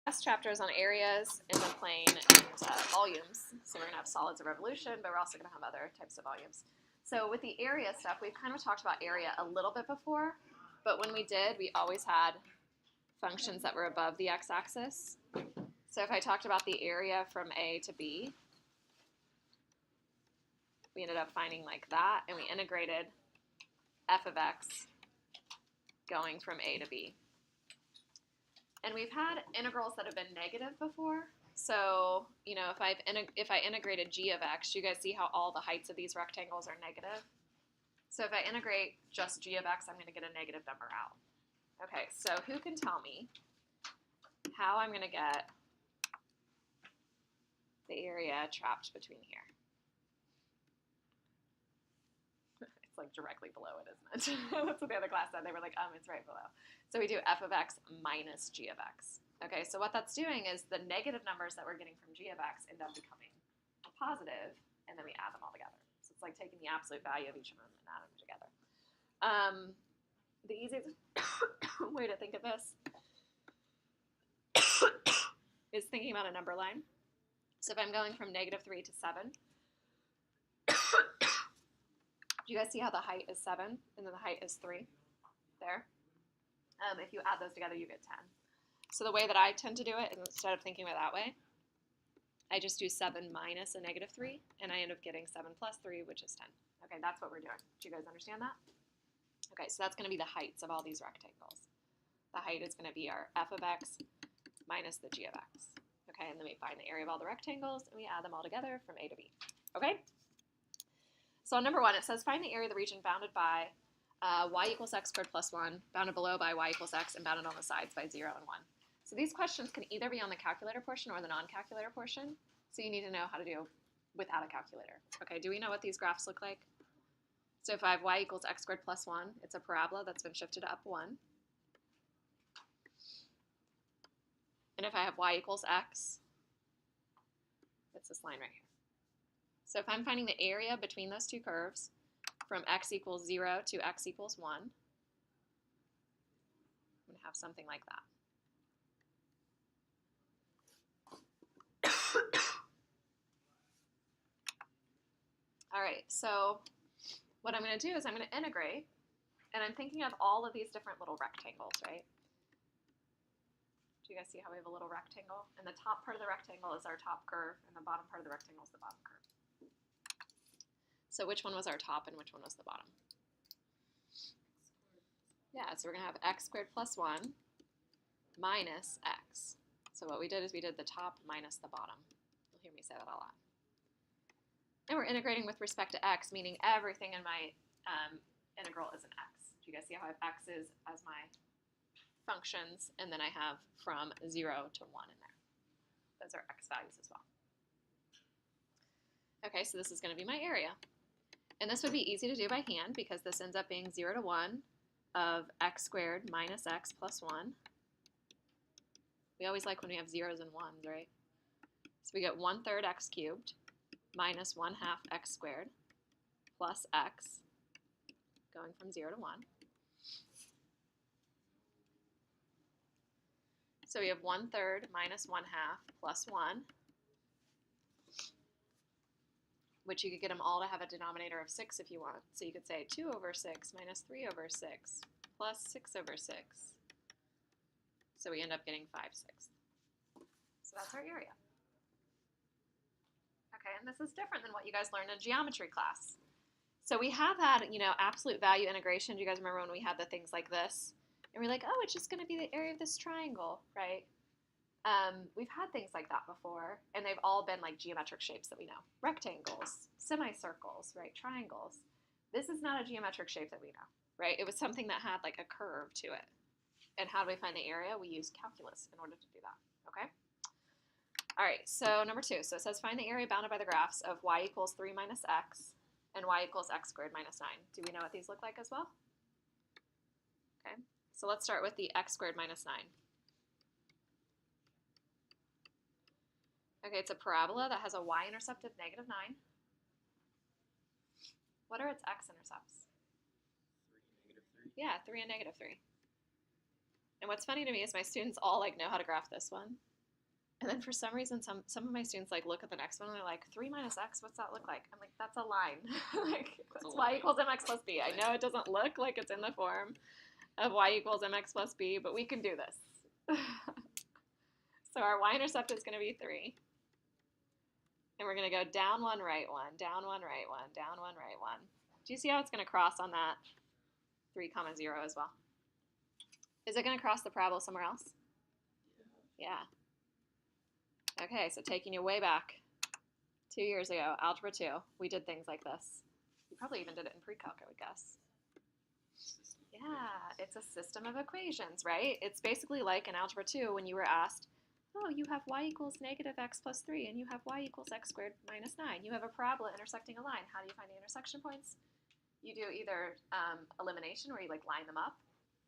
last chapter is on areas in the plane and volumes. So we're going to have solids of revolution, but we're also going to have other types of volumes. So with the area stuff, we've kind of talked about area a little bit before, but when we did, we always had functions that were above the x-axis. So if I talked about the area from A to B, we ended up finding like that, and we integrated f of x going from A to B. And we've had integrals that have been negative before. So, you know, if I integrated g of x, you guys see how all the heights of these rectangles are negative? So if I integrate just g of x, I'm going to get a negative number out. Okay, so who can tell me how I'm going to get the area trapped between here? It's like directly below it, isn't it? That's what the other class said. They were like, it's right below. So we do f of x minus g of x. Okay, so what that's doing is the negative numbers that we're getting from g of x end up becoming a positive, and then we add them all together. So it's like taking the absolute value of each of them and adding them together. The easiest way to think of this is thinking about a number line. So if I'm going from -3 to 7, do you guys see how the height is 7 and then the height is 3 there? If you add those together, you get 10. So the way that I tend to do it, instead of thinking of it that way, I just do 7 minus a -3, and I end up getting 7 plus 3, which is 10. Okay, that's what we're doing. Do you guys understand that? Okay, so that's going to be the heights of all these rectangles. The height is going to be our f of x minus the g of x. Okay, and then we find the area of all the rectangles, and we add them all together from A to B. Okay? So on number 1, it says find the area of the region bounded by y equals x squared plus 1, bounded below by y equals x, and bounded on the sides by 0 and 1. So these questions can either be on the calculator portion or the non-calculator portion, so you need to know how to do without a calculator. Okay, do we know what these graphs look like? So if I have y equals x squared plus 1, it's a parabola that's been shifted up 1. And if I have y equals x, it's this line right here. So if I'm finding the area between those two curves from x equals 0 to x equals 1, I'm going to have something like that. All right, so what I'm going to do is I'm going to integrate, and I'm thinking of all of these different little rectangles, right? Do you guys see how we have a little rectangle? And the top part of the rectangle is our top curve, and the bottom part of the rectangle is the bottom curve. So which one was our top and which one was the bottom? Yeah, so we're going to have x squared plus 1 minus x. So what we did is we did the top minus the bottom. You'll hear me say that a lot. And we're integrating with respect to x, meaning everything in my integral is an x. Do you guys see how I have x's as my functions, and then I have from 0 to 1 in there. Those are x values as well. Okay, so this is going to be my area. And this would be easy to do by hand because this ends up being 0 to 1 of x squared minus x plus 1. We always like when we have zeros and ones, right? So we get 1/3 x cubed minus 1/2 x squared plus x, going from 0 to 1. So we have 1/3 minus 1/2 plus 1, which you could get them all to have a denominator of 6 if you want. So you could say 2 over 6 minus 3 over 6 plus 6 over 6. So we end up getting 5/6. So that's our area. Okay, and this is different than what you guys learned in geometry class. So we have had, you know, absolute value integration. Do you guys remember when we had the things like this? And we're like, oh, it's just going to be the area of this triangle, right? We've had things like that before, and they've all been like geometric shapes that we know. Rectangles, semicircles, right? Triangles. This is not a geometric shape that we know, right? It was something that had like a curve to it. And how do we find the area? We use calculus in order to do that, okay? All right, so number 2. So it says find the area bounded by the graphs of y equals 3 minus x and y equals x squared minus 9. Do we know what these look like as well? Okay, so let's start with the x squared minus 9. Okay, it's a parabola that has a y-intercept of -9. What are its x-intercepts? 3, -3. Yeah, 3 and -3. And what's funny to me is my students all like know how to graph this one. And then for some reason, some of my students like look at the next one and they're like, 3 minus x, what's that look like? I'm like, that's a line. Like, that's y equals mx plus b. I know it doesn't look like it's in the form of y equals mx plus b, but we can do this. So our y-intercept is going to be 3. And we're going to go down 1, right 1, down 1, right 1, down 1, right 1. Do you see how it's going to cross on that 3, 0 as well? Is it going to cross the parabola somewhere else? Yeah. Okay, so taking you way back 2 years ago, Algebra 2, we did things like this. You probably even did it in pre-calc, I would guess. Yeah, it's a system of equations, right? It's basically like in Algebra 2 when you were asked, oh, you have y equals negative x plus 3, and you have y equals x squared minus 9. You have a parabola intersecting a line. How do you find the intersection points? You do either elimination, where you like line them up.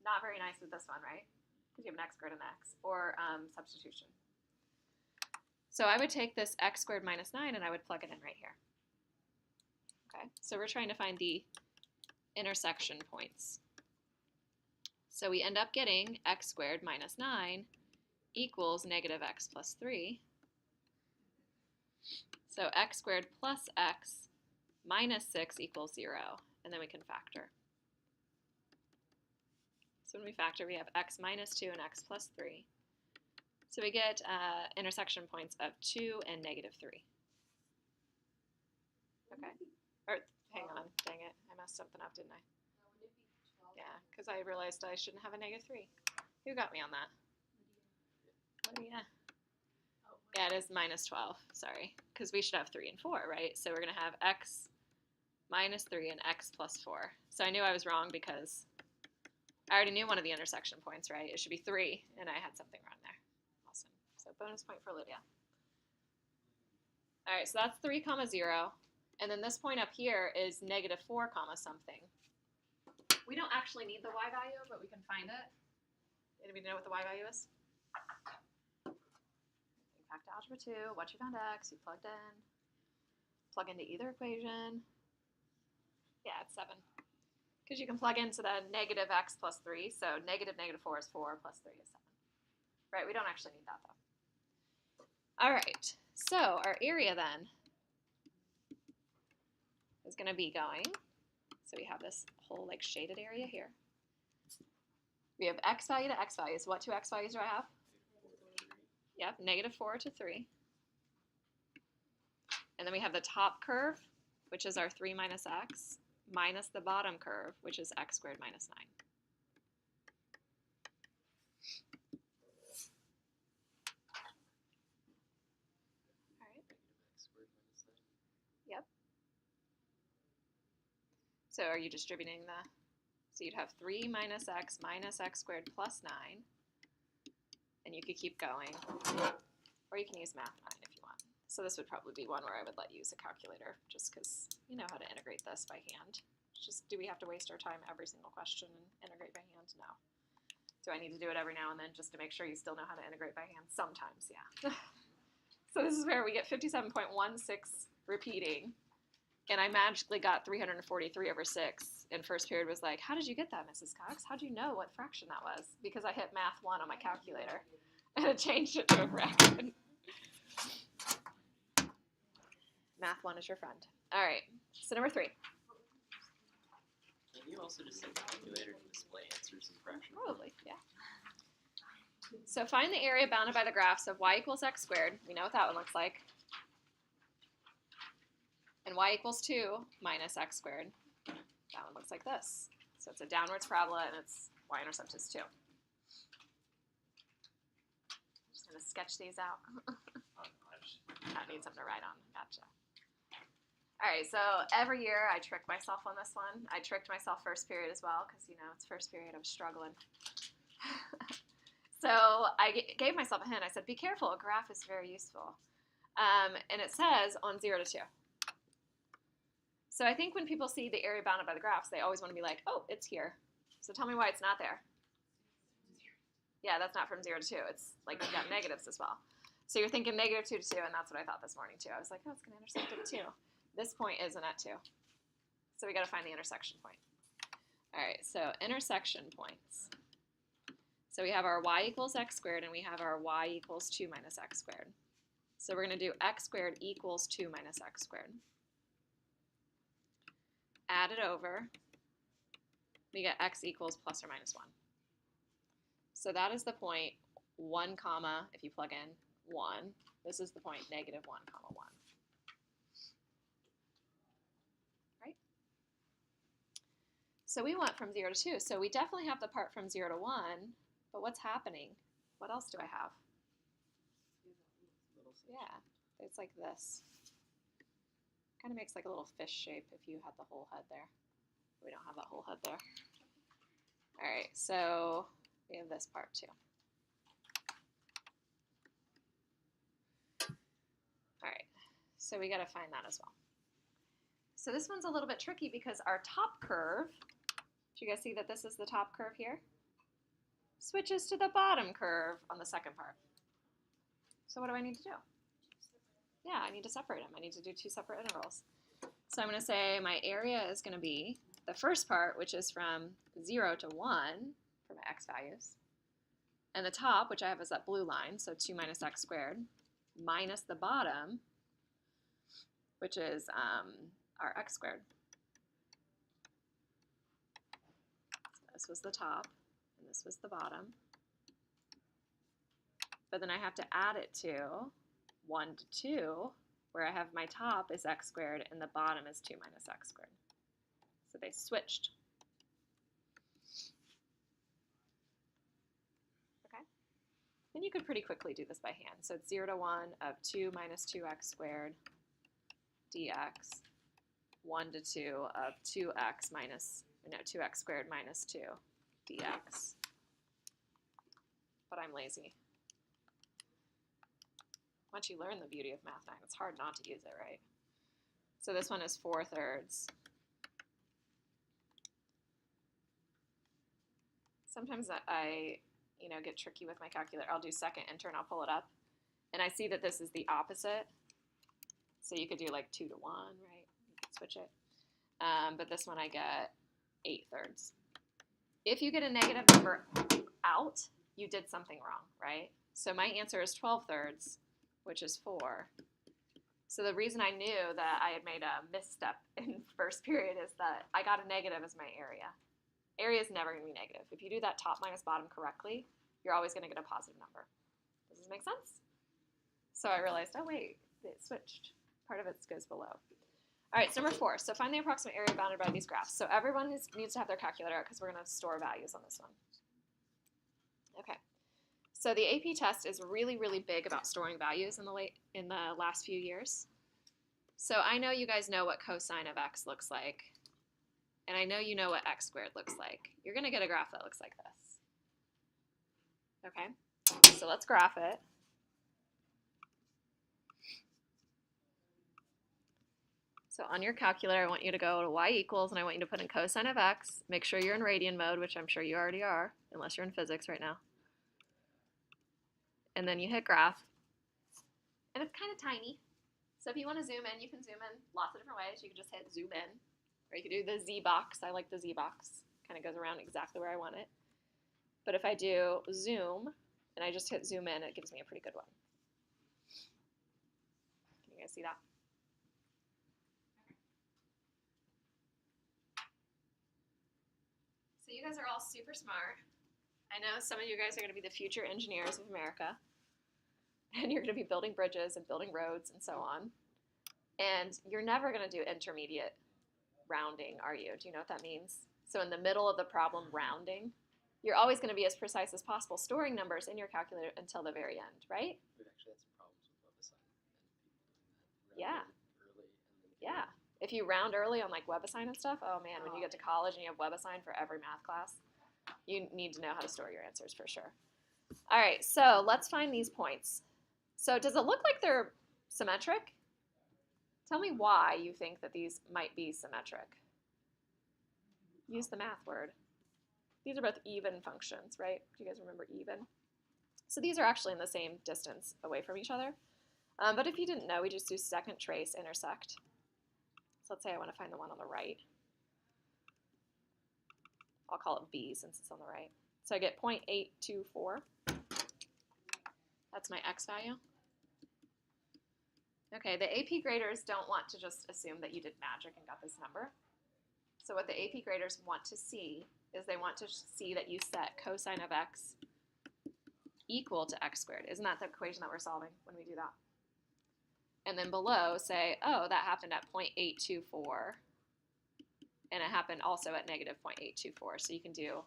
Not very nice with this one, right? Because you have an x squared and x. Or substitution. So I would take this x squared minus 9 and I would plug it in right here. Okay, so we're trying to find the intersection points. So we end up getting x squared minus 9 equals negative x plus 3. So x squared plus x minus 6 equals 0. And then we can factor. So when we factor, we have x minus 2 and x plus 3. So we get intersection points of 2 and negative 3. Okay. Or, hang on. Dang it. I messed something up, didn't I? Yeah, because I realized I shouldn't have a negative 3. Who got me on that? Yeah. Yeah, it is minus 12. Sorry. Because we should have 3 and 4, right? So we're going to have x minus 3 and x plus 4. So I knew I was wrong because I already knew one of the intersection points, right? It should be 3, and I had something wrong there. Awesome. So bonus point for Lydia. All right, so that's 3, 0. And then this point up here is negative 4, something. We don't actually need the y value, but we can find it. Anybody know what the y value is? Think back to Algebra 2. Once you found x, you plugged in. Plug into either equation. Yeah, it's 7. Because you can plug into the negative x plus 3. So negative 4 is 4 plus 3 is 7. Right, we don't actually need that, though. All right, so our area then is going to be going, so we have this whole like shaded area here. We have x value to x values. What two x values do I have? Yep, negative 4 to 3. And then we have the top curve, which is our 3 minus x, minus the bottom curve, which is x squared minus 9. All right. Yep. So are you distributing the, so you'd have 3 minus x squared plus 9. And you could keep going. Or you can use Math 9 if you want. So this would probably be one where I would let you use a calculator, just because you know how to integrate this by hand. It's just, do we have to waste our time every single question and integrate by hand? No. Do I need to do it every now and then just to make sure you still know how to integrate by hand? Sometimes, yeah. So this is where we get 57.16 repeating. And I magically got 343 over 6. And first period was like, how did you get that, Mrs. Cox? How do you know what fraction that was? Because I hit Math 1 on my calculator. And it changed it to a fraction. Math 1 is your friend. All right, so number 3. Can you also just set the calculator to display answers in fractions? Probably, yeah. So find the area bounded by the graphs of y equals x squared. We know what that one looks like. And y equals 2 minus x squared. That one looks like this. So it's a downwards parabola, and its y-intercept is 2. Just going to sketch these out. I need something to write on. Gotcha. All right, so every year I trick myself on this one. I tricked myself first period as well because, you know, it's first period. I was struggling. So I gave myself a hint. I said, be careful. A graph is very useful. And it says on 0 to 2. So I think when people see the area bounded by the graphs, they always want to be like, oh, it's here. So tell me why it's not there. Yeah, that's not from 0 to 2. It's like you've got negatives as well. So you're thinking negative 2 to 2, and that's what I thought this morning too. I was like, oh, it's going to intersect at 2. This point isn't at 2. So we got to find the intersection point. All right, so intersection points. So we have our y equals x squared, and we have our y equals 2 minus x squared. So we're going to do x squared equals 2 minus x squared. Add it over. We get x equals plus or minus 1. So that is the point 1 comma, if you plug in 1. This is the point negative 1 comma 1. Right? So we went from 0 to 2. So we definitely have the part from 0 to 1. But what's happening? What else do I have? Yeah, it's like this. Kind of makes like a little fish shape if you had the whole head there. We don't have that whole head there. All right, so we have this part too. All right, so we got to find that as well. So this one's a little bit tricky because our top curve, do you guys see that this is the top curve here? Switches to the bottom curve on the second part. So what do I need to do? Yeah, I need to separate them. I need to do 2 separate intervals. So I'm going to say my area is going to be the first part, which is from 0 to 1 for my x values. And the top, which I have as that blue line, so 2 minus x squared, minus the bottom, which is our x squared. So this was the top, and this was the bottom. But then I have to add it to 1 to 2, where I have my top is x squared and the bottom is 2 minus x squared. So they switched. Okay? Then you could pretty quickly do this by hand. So it's 0 to 1 of 2 minus 2x squared dx, 1 to 2 of 2x minus, no, 2x squared minus 2 dx. But I'm lazy. Once you learn the beauty of Math 9, it's hard not to use it, right? So this one is 4/3. Sometimes I get tricky with my calculator. I'll do second enter and I'll pull it up. And I see that this is the opposite. So you could do like 2 to 1, right? You could switch it. But this one I get 8/3. If you get a negative number out, you did something wrong, right? So my answer is 12/3, which is 4. So the reason I knew that I had made a misstep in first period is that I got a negative as my area. Area is never going to be negative. If you do that top minus bottom correctly, you're always going to get a positive number. Does this make sense? So I realized, oh wait, it switched. Part of it goes below. All right, so number 4. So find the approximate area bounded by these graphs. So everyone needs to have their calculator out because we're going to store values on this one. Okay. So the AP test is really, really big about storing values in the last few years. So I know you guys know what cosine of x looks like, and I know you know what x squared looks like. You're going to get a graph that looks like this. Okay, so let's graph it. So on your calculator, I want you to go to y equals, and I want you to put in cosine of x. Make sure you're in radian mode, which I'm sure you already are, unless you're in physics right now. And then you hit graph. And it's kind of tiny. So if you want to zoom in, you can zoom in lots of different ways. You can just hit zoom in. Or you can do the Z box. I like the Z box. Kind of goes around exactly where I want it. But if I do zoom, and I just hit zoom in, it gives me a pretty good one. Can you guys see that? So you guys are all super smart. I know some of you guys are going to be the future engineers of America. And you're going to be building bridges and building roads and so on. And you're never going to do intermediate rounding, are you? Do you know what that means? So in the middle of the problem, rounding, you're always going to be as precise as possible, storing numbers in your calculator until the very end, right? We've actually had some problems with WebAssign and people doing that. Yeah. Early and then Yeah. If you round early on like WebAssign and stuff, oh man, when you get to college and you have WebAssign for every math class, you need to know how to store your answers for sure. All right, so let's find these points. So does it look like they're symmetric? Tell me why you think that these might be symmetric. Use the math word. These are both even functions, right? Do you guys remember even? So these are actually in the same distance away from each other. But if you didn't know, we just do second trace intersect. So let's say I want to find the one on the right. I'll call it B since it's on the right. So I get 0.824. That's my x value. Okay, the AP graders don't want to just assume that you did magic and got this number. So what the AP graders want to see is they want to see that you set cosine of x equal to x squared. Isn't that the equation that we're solving when we do that? And then below say, oh, that happened at 0.824, and it happened also at negative 0.824. So you can do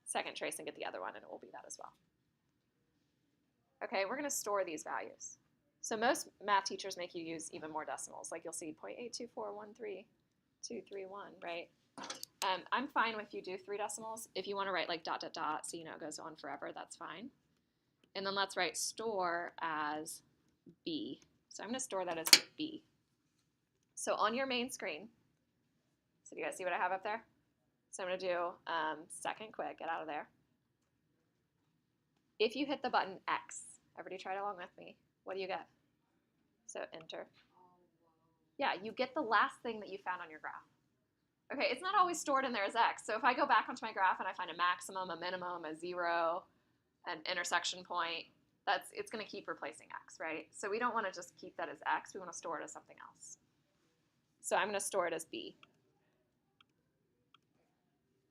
second trace and get the other one, and it will be that as well. Okay, we're going to store these values. So most math teachers make you use even more decimals. Like you'll see 0.82413.231, right? I'm fine if you do 3 decimals. If you want to write like dot, dot, dot, so you know it goes on forever, that's fine. And then let's write store as B. So I'm going to store that as B. So on your main screen, so do you guys see what I have up there? So I'm going to do second quick, get out of there. If you hit the button X, everybody try it along with me, what do you get? So enter. Yeah, you get the last thing that you found on your graph. Okay, it's not always stored in there as X. So if I go back onto my graph and I find a maximum, a minimum, a 0, an intersection point, it's going to keep replacing X, right? So we don't want to just keep that as X. We want to store it as something else. So I'm going to store it as B.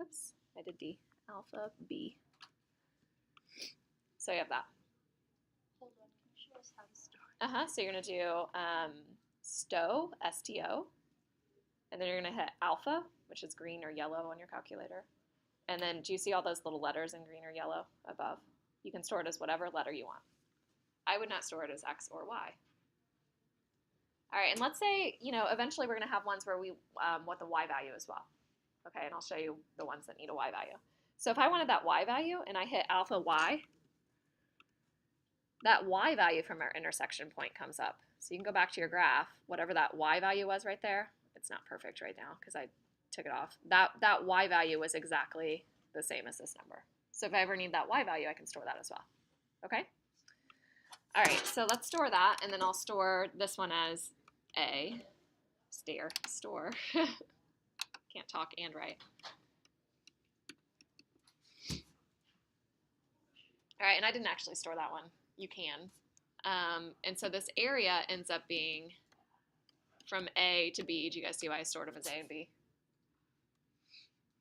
Oops, I did D. Alpha B. So you have that. Hold on, can you show us how to store? So you're going to do STO, S-T-O, and then you're going to hit alpha, which is green or yellow on your calculator. And then do you see all those little letters in green or yellow above? You can store it as whatever letter you want. I would not store it as X or Y. All right, and let's say, eventually we're going to have ones where we want the Y value as well. Okay, and I'll show you the ones that need a Y value. So if I wanted that Y value and I hit alpha Y, that Y value from our intersection point comes up. So you can go back to your graph, whatever that Y value was right there. It's not perfect right now because I took it off. That Y value was exactly the same as this number. So if I ever need that Y value, I can store that as well. Okay? All right, so let's store that, and then I'll store this one as A. Store. Can't talk and write. All right, and I didn't actually store that one. You can. And so this area ends up being from A to B. Do you guys see why I stored them as A and B?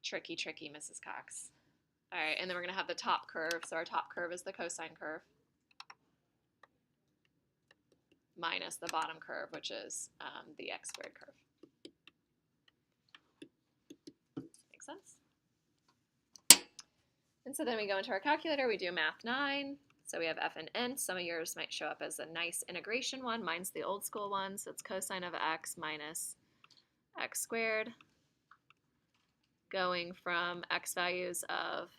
Tricky, tricky, Mrs. Cox. All right, and then we're going to have the top curve. So our top curve is the cosine curve minus the bottom curve, which is the x squared curve. Make sense? And so then we go into our calculator. We do math 9. So we have f and n. Some of yours might show up as a nice integration one. Mine's the old school one. So it's cosine of x minus x squared, going from x values of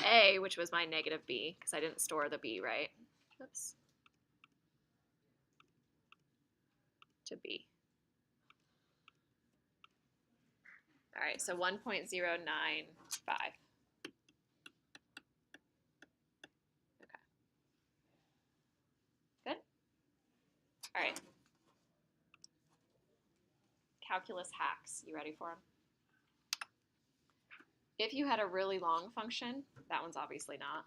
a, which was my negative b, because I didn't store the b, right? Oops. To b. All right, so 1.095. Okay. Good? All right. Calculus hacks. You ready for them? If you had a really long function, that one's obviously not.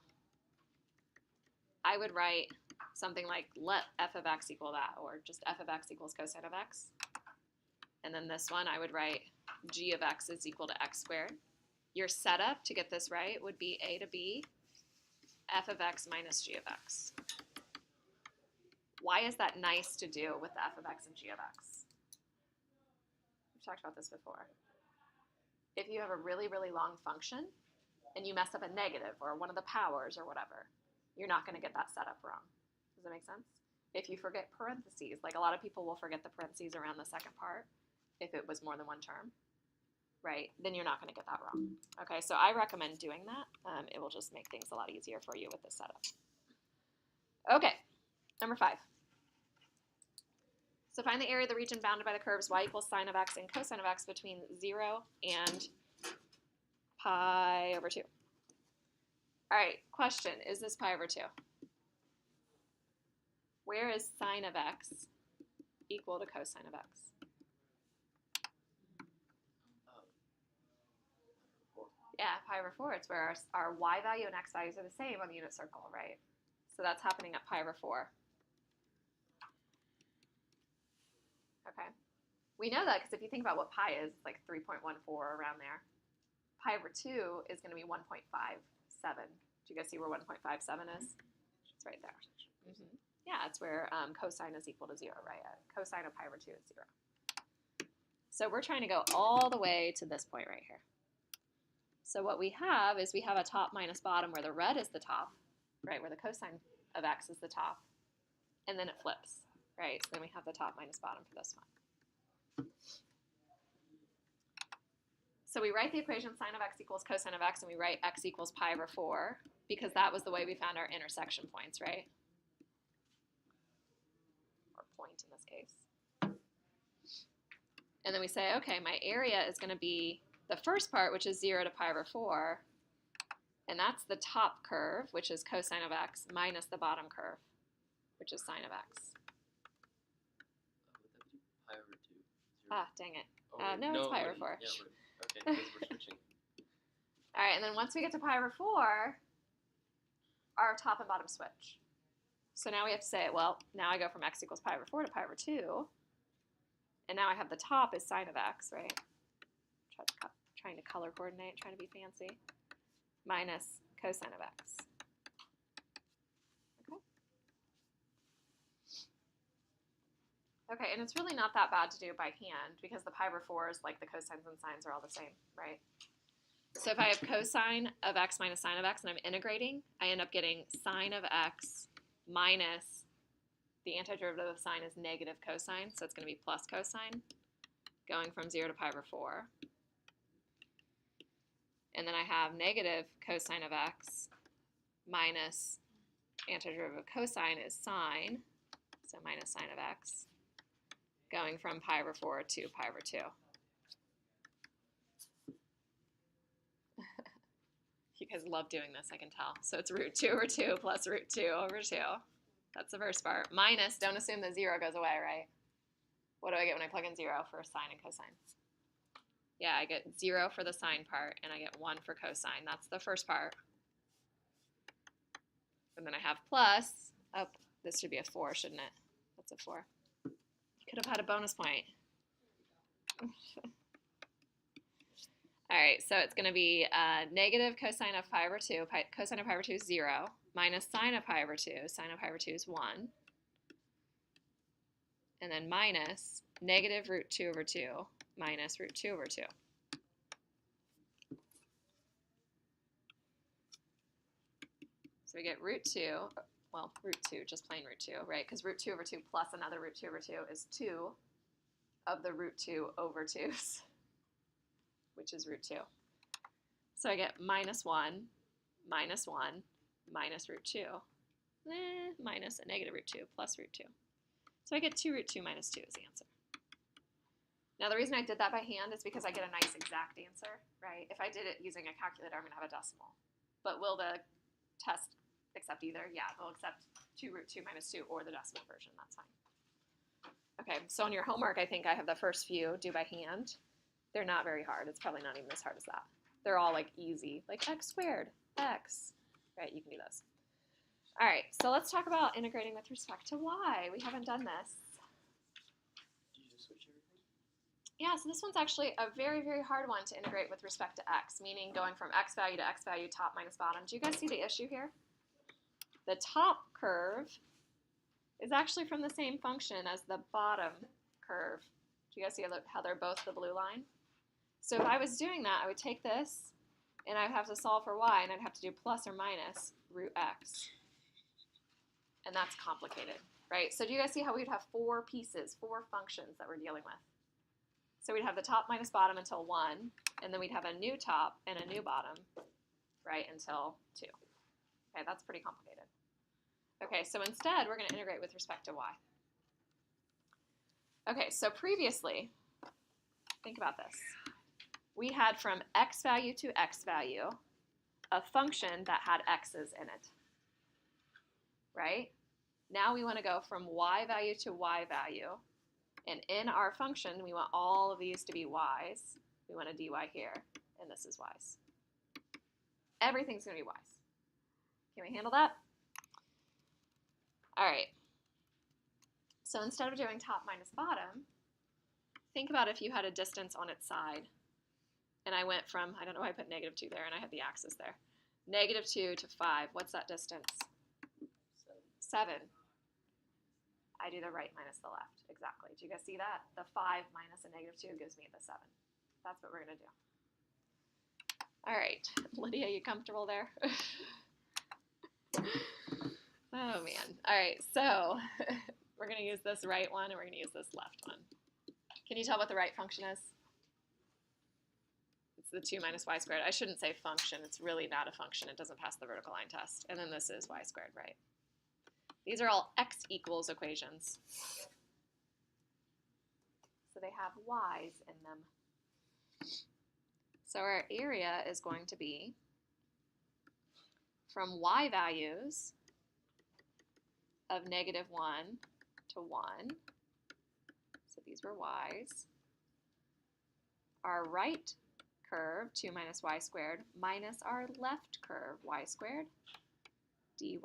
I would write something like let f of x equal that, or just f of x equals cosine of x. And then this one, I would write g of x is equal to x squared. Your setup to get this right would be a to b, f of x minus g of x. Why is that nice to do with the f of x and g of x? We've talked about this before. If you have a really, really long function and you mess up a negative or one of the powers or whatever, you're not going to get that setup wrong. Does that make sense? If you forget parentheses, like a lot of people will forget the parentheses around the second part, if it was more than one term, right, then you're not going to get that wrong. Okay, so I recommend doing that. It will just make things a lot easier for you with this setup. Okay, number 5. So find the area of the region bounded by the curves y equals sine of x and cosine of x between 0 and pi over 2. All right, question, is this pi over 2? Where is sine of x equal to cosine of x? Yeah, pi over 4, it's where our y value and x values are the same on the unit circle, right? So that's happening at pi over 4. Okay. We know that because if you think about what pi is, it's like 3.14 around there. Pi over 2 is going to be 1.57. Do you guys see where 1.57 is? It's right there. Mm-hmm. Yeah, it's where cosine is equal to 0, right? Cosine of pi over 2 is 0. So we're trying to go all the way to this point right here. So what we have is we have a top minus bottom where the red is the top, right, where the cosine of x is the top, and then it flips, right? So then we have the top minus bottom for this one. So we write the equation sine of x equals cosine of x, and we write x equals pi over 4, because that was the way we found our intersection points, right? Or point in this case. And then we say, okay, my area is going to be the first part, which is 0 to pi over 4, and that's the top curve, which is cosine of x, minus the bottom curve, which is sine of x. Would that be pi over 2? 0? Ah, dang it. Oh, No, it's pi over 4. Yeah, okay, because we're switching. All right, and then once we get to pi over 4, our top and bottom switch. So now we have to say, well, now I go from x equals pi over 4 to pi over 2, and now I have the top is sine of x, right? Trying to color coordinate, trying to be fancy, minus cosine of x. Okay, and it's really not that bad to do by hand because the pi over 4s, like the cosines and sines, are all the same, right? So if I have cosine of x minus sine of x and I'm integrating, I end up getting sine of x minus the antiderivative of sine is negative cosine, so it's going to be plus cosine, going from 0 to pi over 4. And then I have negative cosine of x minus antiderivative of cosine is sine, so minus sine of x, going from pi over 4 to pi over 2. You guys love doing this, I can tell. So it's root 2 over 2 plus root 2 over 2. That's the first part. Minus, don't assume the 0 goes away, right? What do I get when I plug in 0 for sine and cosine? Yeah, I get 0 for the sine part, and I get 1 for cosine. That's the first part. And then I have plus. Oh, this should be a 4, shouldn't it? That's a 4. You could have had a bonus point. All right, so it's going to be negative cosine of pi over 2. Cosine of pi over 2 is 0. Minus sine of pi over 2. Sine of pi over 2 is 1. And then minus negative root 2 over 2 minus root 2 over 2. So we get root 2, well, root 2, just plain root 2, right? Because root 2 over 2 plus another root 2 over 2 is 2 of the root 2 over 2's, which is root 2. So I get minus 1, minus 1, minus root 2, minus a negative root 2 plus root 2. So I get 2 root 2 minus 2 is the answer. Now the reason I did that by hand is because I get a nice exact answer, right? If I did it using a calculator, I'm going to have a decimal. But will the test accept either? Yeah, they'll accept 2 root 2 minus 2 or the decimal version. That's fine. Okay, so on your homework, I think I have the first few due by hand. They're not very hard. It's probably not even as hard as that. They're all like easy, like x squared, x. Right, you can do those. All right, so let's talk about integrating with respect to y. We haven't done this. Did you just switch everything? Yeah, so this one's actually a very, very hard one to integrate with respect to x, meaning going from x value to x value, top minus bottom. Do you guys see the issue here? The top curve is actually from the same function as the bottom curve. Do you guys see how they're both the blue line? So if I was doing that, I would take this, and I'd have to solve for y, and I'd have to do plus or minus root x. And that's complicated, right? So do you guys see how we'd have 4 pieces, 4 functions that we're dealing with? So we'd have the top minus bottom until 1, and then we'd have a new top and a new bottom, right, until 2. Okay, that's pretty complicated. Okay, so instead, we're going to integrate with respect to y. Okay, so previously, think about this. We had from x value to x value a function that had x's in it, right? Now we want to go from y value to y value, and in our function, we want all of these to be y's. We want a dy here, and this is y's. everything's going to be y's. Can we handle that? All right. So instead of doing top minus bottom, think about if you had a distance on its side, and I went from, I don't know why I put -2 there, and I had the axis there. -2 to 5, what's that distance? 7. I do the right minus the left, exactly. Do you guys see that? The 5 minus a -2 gives me the 7. That's what we're going to do. All right, Lydia, you comfortable there? Oh, man. All right, so we're going to use this right one, and we're going to use this left one. Can you tell what the right function is? It's the 2 minus y squared. I shouldn't say function. It's really not a function. It doesn't pass the vertical line test. And then this is y squared, right? These are all x equals equations. So they have y's in them. So our area is going to be from y values of -1 to 1. So these were y's. Our right curve, 2 minus y squared, minus our left curve, y squared, dy.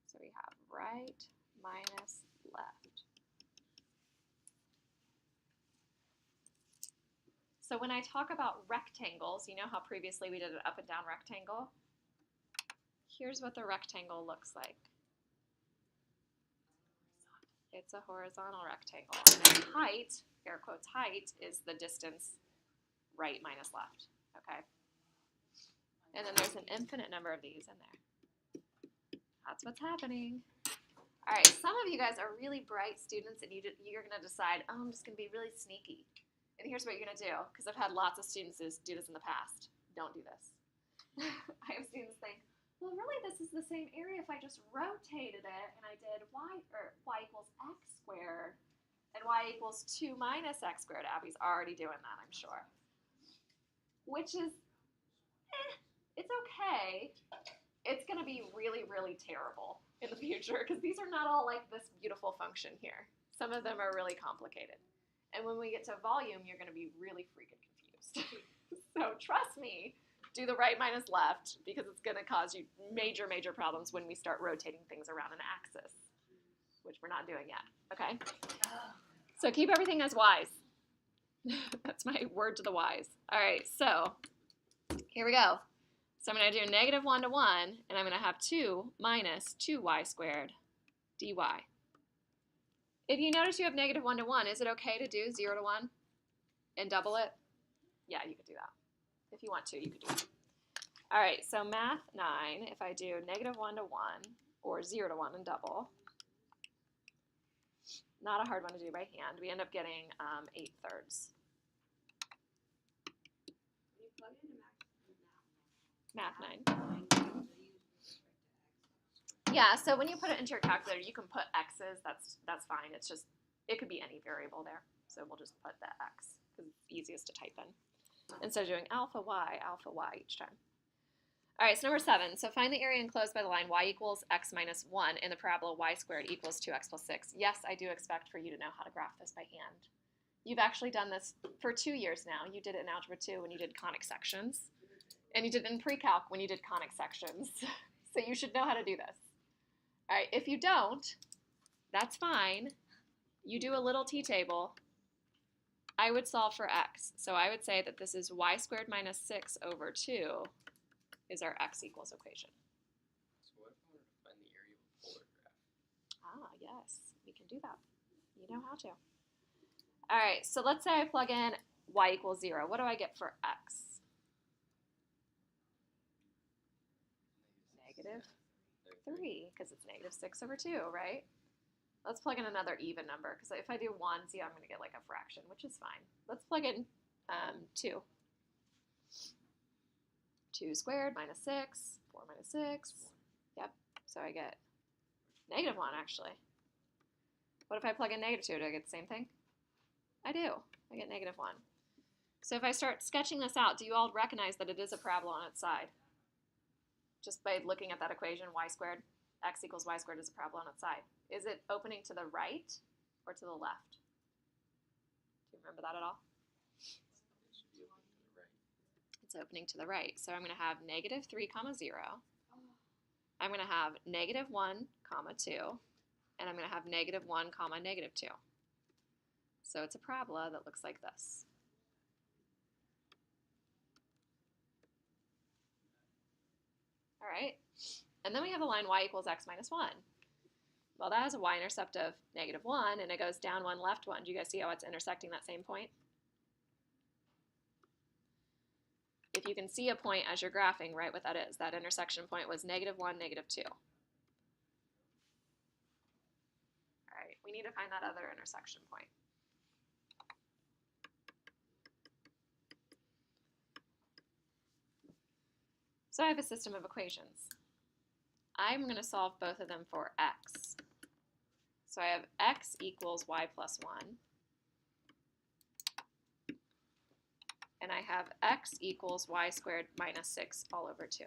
So we have right minus left. So when I talk about rectangles, you know how previously we did an up and down rectangle? Here's what the rectangle looks like. It's a horizontal rectangle. And height, air quotes height, is the distance right minus left, okay? And then there's an infinite number of these in there. That's what's happening. All right, some of you guys are really bright students, and you're going to decide, oh, I'm just going to be really sneaky. And here's what you're going to do, because I've had lots of students do this in the past. Don't do this. I have students think, well, really, this is the same area if I just rotated it and I did y equals x squared and y equals 2 minus x squared. Abby's already doing that, I'm sure. Which is, it's okay. It's going to be really, really terrible in the future because these are not all like this beautiful function here. Some of them are really complicated. And when we get to volume, you're going to be really freaking confused. So trust me. Do the right minus left because it's going to cause you major, major problems when we start rotating things around an axis, which we're not doing yet, okay? So keep everything as y's. That's my word to the y's. All right, so here we go. So I'm going to do -1 to 1, and I'm going to have 2 minus 2y squared dy. If you notice you have -1 to 1, is it okay to do 0 to 1 and double it? Yeah, you could do that. If you want to, you could do it. All right, so math 9, if I do -1 to 1 or 0 to 1 and double, not a hard one to do by hand, we end up getting 8/3. Math 9. Yeah, so when you put it into your calculator, you can put x's, that's fine. It's just, it could be any variable there. So we'll just put the x because it's easiest to type in. Instead of doing alpha y each time. All right, so number 7. So find the area enclosed by the line y equals x minus 1 in the parabola y squared equals 2x plus 6. Yes, I do expect for you to know how to graph this by hand. You've actually done this for 2 years now. You did it in Algebra 2 when you did conic sections. And you did it in pre-calc when you did conic sections. So you should know how to do this. All right, if you don't, that's fine. You do a little t-table. I would solve for x. So I would say that this is y squared minus 6 over 2 is our x equals equation. So what if I wanted to find the area of a polar graph? Ah, yes, we can do that. You know how to. All right, so let's say I plug in y equals 0. What do I get for x? -3, because it's -6 over 2, right? Let's plug in another even number, because if I do 1, see, I'm going to get like a fraction, which is fine. Let's plug in 2. 2 squared minus 6, 4 minus 6. Yep, so I get -1, actually. What if I plug in -2? Do I get the same thing? I do. I get -1. So if I start sketching this out, do you all recognize that it is a parabola on its side? Just by looking at that equation, y squared, x equals y squared is a parabola on its side. Is it opening to the right or to the left? Do you remember that at all? It should be open to the right. It's opening to the right. So I'm going to have negative 3 comma 0. I'm going to have negative 1 comma 2. And I'm going to have negative 1 comma negative 2. So it's a parabola that looks like this. All right. And then we have a line y equals x minus 1. Well, that has a y-intercept of negative 1, and it goes down 1, left 1. Do you guys see how it's intersecting that same point? If you can see a point as you're graphing, right, what that is, that intersection point was negative 1, negative 2. All right, we need to find that other intersection point. So I have a system of equations. I'm going to solve both of them for x. So I have x equals y plus 1. And I have x equals y squared minus 6 all over 2.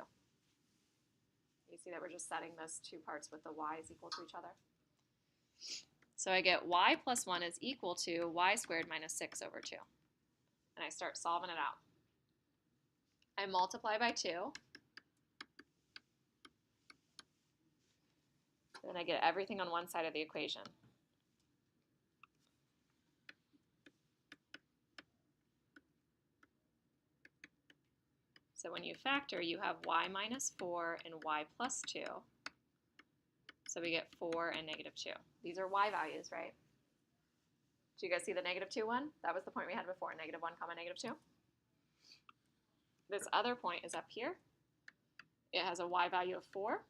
You see that we're just setting those two parts with the y's equal to each other. So I get y plus 1 is equal to y squared minus 6 over 2. And I start solving it out. I multiply by 2. Then I get everything on one side of the equation. So when you factor, you have y minus 4 and y plus 2. So we get 4 and negative 2. These are y values, right? Do you guys see the negative 2 one? That was the point we had before, negative 1 comma negative 2. This other point is up here. It has a y value of 4.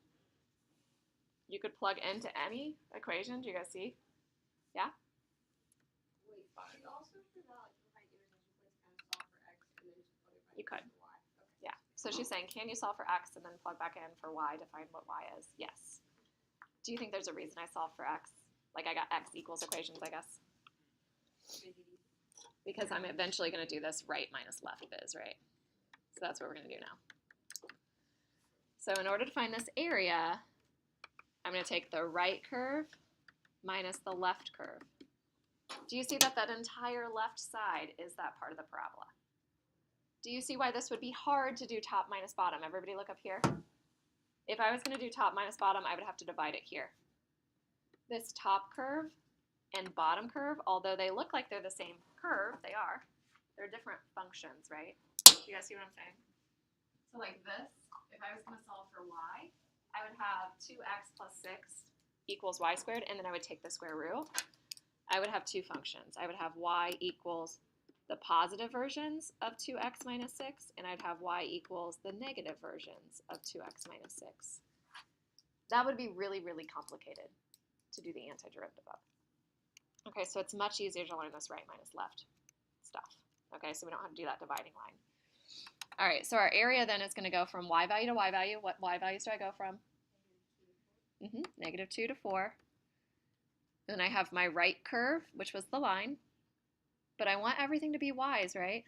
You could plug into any equation. Do you guys see? Yeah? Wait, you also forgot like provide intersection points kind of solve for x and then just plug it back You could. into y. Okay. Yeah. So she's saying, can you solve for x and then plug back in for y to find what y is? Yes. Do you think there's a reason I solved for x? Like I got x equals equations, I guess. Because I'm eventually going to do this right minus left biz, right? So that's what we're going to do now. So in order to find this area, I'm going to take the right curve minus the left curve. Do you see that that entire left side is that part of the parabola? Do you see why this would be hard to do top minus bottom? Everybody look up here. If I was going to do top minus bottom, I would have to divide it here. This top curve and bottom curve, although they look like they're the same curve, they are. They're different functions, right? Do you guys see what I'm saying? So like this, if I was going to solve for y, I would have 2x plus 6 equals y squared, and then I would take the square root. I would have two functions. I would have y equals the positive versions of 2x minus 6, and I'd have y equals the negative versions of 2x minus 6. That would be really, really complicated to do the antiderivative of. Okay, so it's much easier to learn this right minus left stuff. Okay, so we don't have to do that dividing line. All right, so our area then is going to go from y value to y value. What y values do I go from? Negative 2 to 4. Then I have my right curve, which was the line. But I want everything to be y's, right?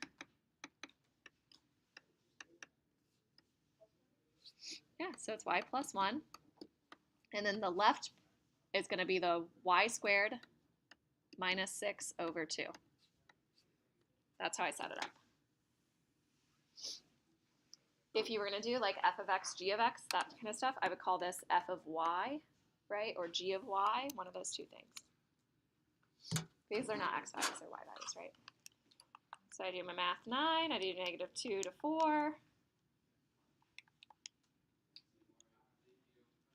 Yeah, so it's y plus 1. And then the left is going to be the y squared minus 6 over 2. That's how I set it up. If you were going to do like f of x, g of x, that kind of stuff, I would call this f of y, right? Or g of y, one of those two things. These are not x values, they're y values, right? So I do my math 9, I do negative 2 to 4.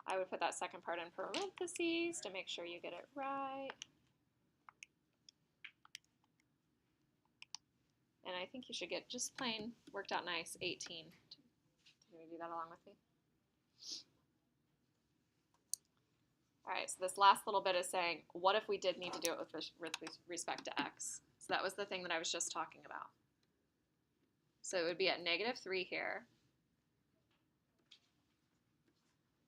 I would put that second part in parentheses to make sure you get it right. And I think you should get just plain, worked out nice, 18. Can you do that along with me? All right, so this last little bit is saying, what if we did need to do it with respect to x? So that was the thing that I was just talking about. So it would be at negative 3 here.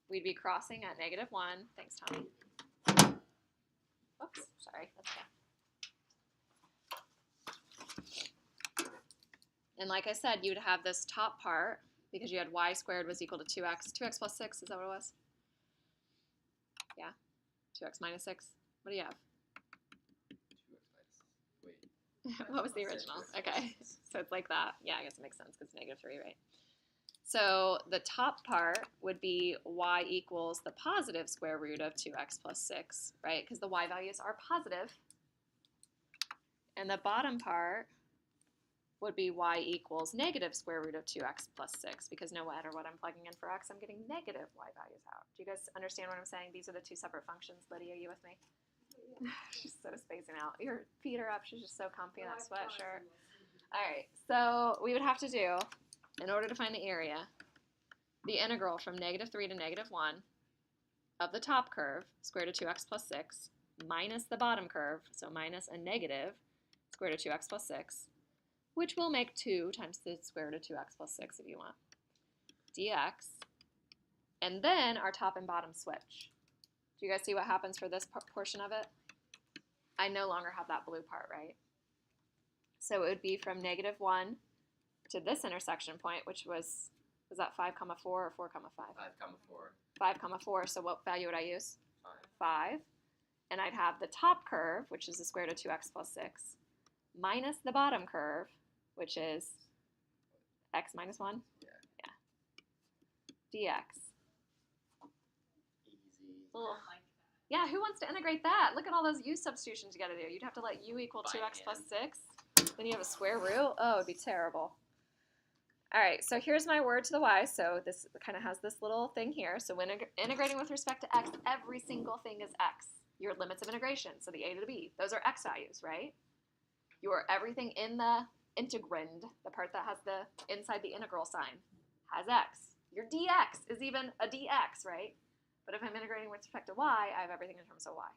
We'd be crossing at negative 1. Thanks, Tommy. Oops, sorry, that's okay. And like I said, you'd have this top part, because you had y squared was equal to 2x. 2x plus 6, is that what it was? Yeah, 2x minus 6. What do you have? 2x minus, wait. What was the original? Okay, so it's like that. Yeah, I guess it makes sense because it's -3, right? So the top part would be y equals the positive square root of 2x plus 6, right? Because the y values are positive. And the bottom part would be y equals negative square root of 2x plus 6, because no matter what I'm plugging in for x, I'm getting negative y values out. Do you guys understand what I'm saying? These are the two separate functions. Lydia, are you with me? She's so spacing out. Your feet are up. She's just so comfy in that sweatshirt. All right, so we would have to do, in order to find the area, the integral from -3 to -1 of the top curve, square root of 2x plus 6, minus the bottom curve, so minus a negative square root of 2x plus 6, which will make 2 times the square root of 2x plus 6 if you want, dx, and then our top and bottom switch. Do you guys see what happens for this portion of it? I no longer have that blue part, right? So it would be from -1 to this intersection point, which was that 5, 4 or 4, 5? 5, 4. 5, 4, so what value would I use? 5. 5. And I'd have the top curve, which is the square root of 2x plus 6, minus the bottom curve, which is x minus 1? Yeah. Dx. Easy. Ugh. Yeah, who wants to integrate that? Look at all those u substitutions you got to do. You'd have to let u equal 2x plus 6. Then you have a square root. Oh, it'd be terrible. All right, so here's my word to the y. So this kind of has this little thing here. So when integrating with respect to x, every single thing is x. Your limits of integration, so the a to the b, those are x values, right? Your everything in the integrand, the part that has the inside the integral sign, has x. Your dx is even a dx, right? But if I'm integrating with respect to y, I have everything in terms of y.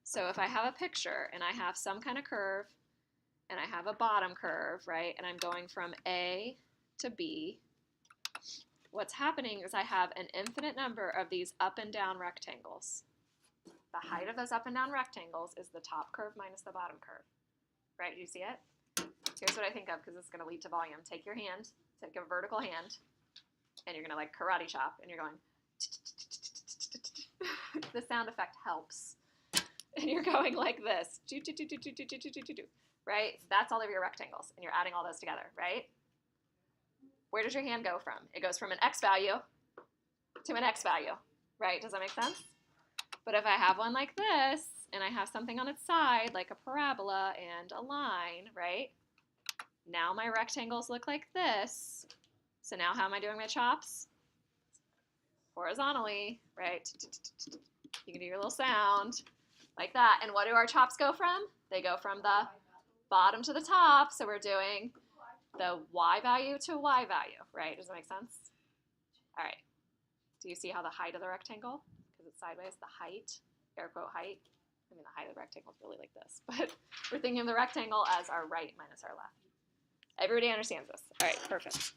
So if I have a picture and I have some kind of curve and I have a bottom curve, right, and I'm going from A to B, what's happening is I have an infinite number of these up and down rectangles. The height of those up and down rectangles is the top curve minus the bottom curve, right? Do you see it? Here's what I think of, because it's going to lead to volume. Take your hand, take a vertical hand, and you're going to like karate chop, and you're going, the sound effect helps. And you're going like this, right? That's all of your rectangles, and you're adding all those together, right? Where does your hand go from? It goes from an x value to an x value, right? Does that make sense? But if I have one like this, and I have something on its side, like a parabola and a line, right? Now my rectangles look like this. So now how am I doing my chops? Horizontally, right? You can do your little sound like that. And what do our chops go from? They go from the bottom to the top. So we're doing the y value to y value, right? Does that make sense? All right. Do you see how the height of the rectangle, because it's sideways, the height, air quote height, I mean the height of the rectangle is really like this, but we're thinking of the rectangle as our right minus our left. Everybody understands this. All right, perfect.